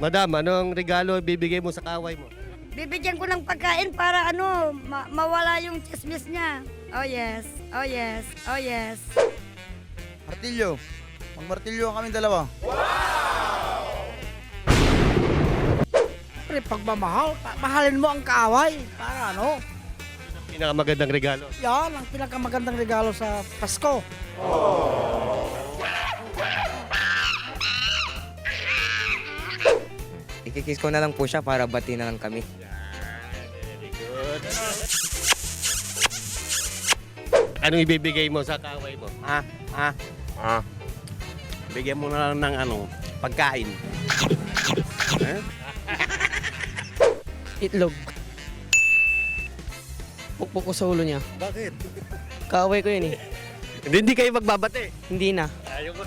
Madam, anong regalo bibigay mo sa kaway mo? Bibigyan ko ng pagkain para mawala yung chismis niya. Oh yes, oh yes, oh yes. Martilyo. Magmartilyo kami dalawa. Siyempre, pagmamahal, mahalin mo ang kaaway. Para Pinakamagandang regalo. yan ang pinakamagandang regalo sa Pasko. Ikikiss ko na lang po siya para bati na lang kami. Very good. Anong ibibigay mo sa kaway mo? Bigyan mo na lang ng pagkain. Itlog. Pukpok ko sa ulo niya. Bakit? Kaaway ko yun eh. Hindi kayo magbabate. Hindi na. Ayaw ko.